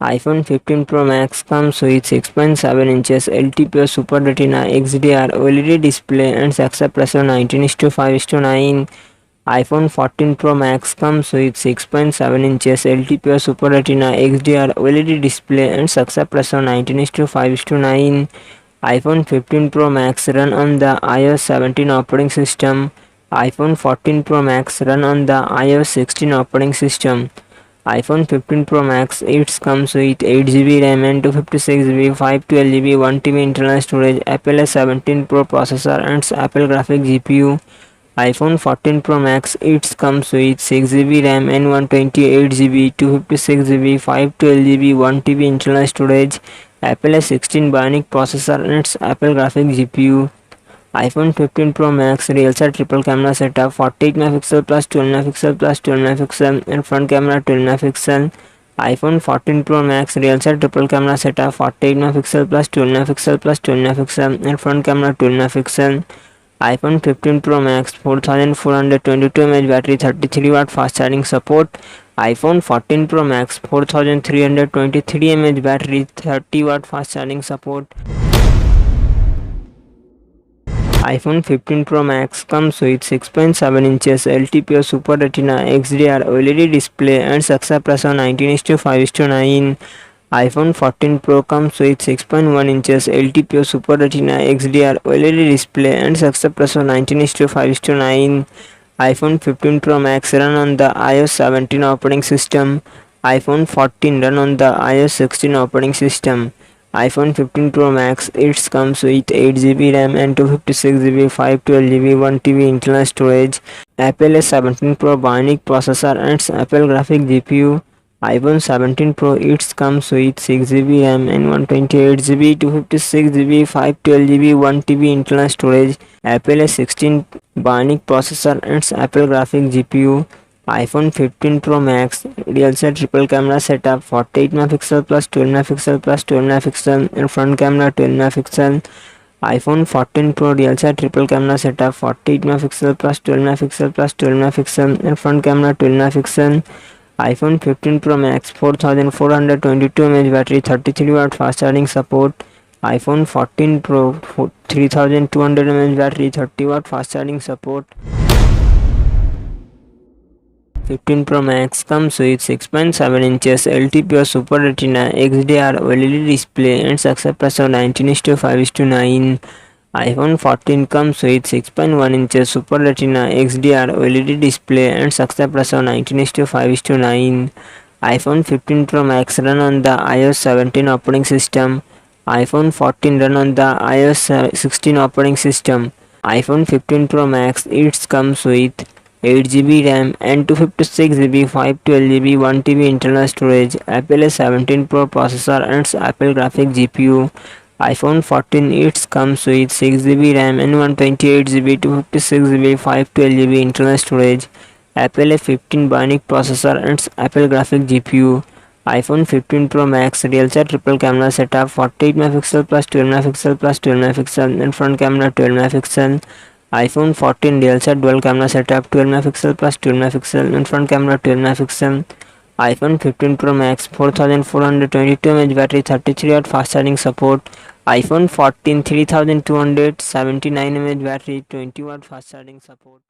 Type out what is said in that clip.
iPhone 15 Pro Max comes with 6.7 inches LTPO Super Retina XDR OLED display and success ratio 19:5:9. iPhone 14 Pro Max comes with 6.7 inches LTPO Super Retina XDR OLED display and success ratio 19:5:9. iPhone 15 Pro Max run on the iOS 17 operating system. iPhone 14 Pro Max run on the iOS 16 operating system. iPhone 15 Pro Max it comes with 8 GB RAM and 256 GB, 512 GB, 1 TB internal storage, Apple A17 Pro processor and Apple graphic GPU. iPhone 14 Pro Max it comes with 6 GB RAM and 128 GB, 256 GB, 512 GB, 1 TB internal storage, Apple A16 Bionic processor and Apple graphic GPU. iPhone 15 Pro Max real set triple camera setup 48 megapixel plus 12 megapixel plus 12 megapixel and front camera 12 megapixel. iPhone 14 Pro Max real set triple camera setup 48 megapixel plus 12 megapixel plus 12 megapixel and front camera 12 megapixel. iPhone 15 Pro Max 4422 mAh battery 33 watt fast charging support. iPhone 14 Pro Max 4323 mAh battery 30 watt fast charging support. iPhone 15 Pro Max comes with 6.7 inches LTPO Super Retina XDR OLED display and success ratio 19:5:9. iPhone 14 Pro comes with 6.1 inches LTPO Super Retina XDR OLED display and success ratio 19:5:9. iPhone 15 Pro Max run on the iOS 17 operating system. iPhone 14 run on the iOS 16 operating system. iPhone 15 Pro Max it comes with 8 GB RAM and 256 GB, 512 GB, 1 TB internal storage, Apple A17 Pro Bionic processor and Apple graphic GPU. iPhone 17 Pro it comes with 6 GB RAM and 128 GB, 256 GB, 512 GB, 1 TB internal storage, Apple A16 Bionic processor and Apple graphic GPU. iPhone 15 Pro Max real set triple camera setup 48 megapixel plus 12 megapixel plus 12 megapixel and front camera 12 megapixel. iPhone 14 Pro real set triple camera setup 48 megapixel plus 12 megapixel plus 12 megapixel and front camera 12 megapixel. iPhone 15 Pro Max 4422 mAh battery 33 watt fast charging support. iPhone 14 Pro 3200 mAh battery 30 watt fast charging support. 15 Pro Max comes with 6.7 inches LTPO Super Retina XDR OLED display and success ratio 19:5:9. iPhone 14 comes with 6.1 inches Super Retina XDR OLED display and success ratio 19:5:9. iPhone 15 Pro Max run on the iOS 17 operating system. iPhone 14 run on the iOS 16 operating system. iPhone 15 Pro Max it comes with 8 GB RAM and 256 GB, 512 GB, 1 TB internal storage, Apple A17 Pro processor and Apple graphic GPU. iPhone 14 it comes with 6 GB RAM and 128 GB, 256 GB, 512 GB internal storage, Apple A15 Bionic processor and Apple graphic GPU. iPhone 15 Pro Max real set triple camera setup 48 megapixel plus 12 megapixel plus 12 megapixel and front camera 12 megapixel. iPhone 14 real set dual camera setup 12 megapixel plus 12 megapixel and front camera 12 megapixel. iPhone 15 Pro Max 4422 mAh battery 33 watt fast charging support. iPhone 14 3279 mAh battery 20 watt fast charging support.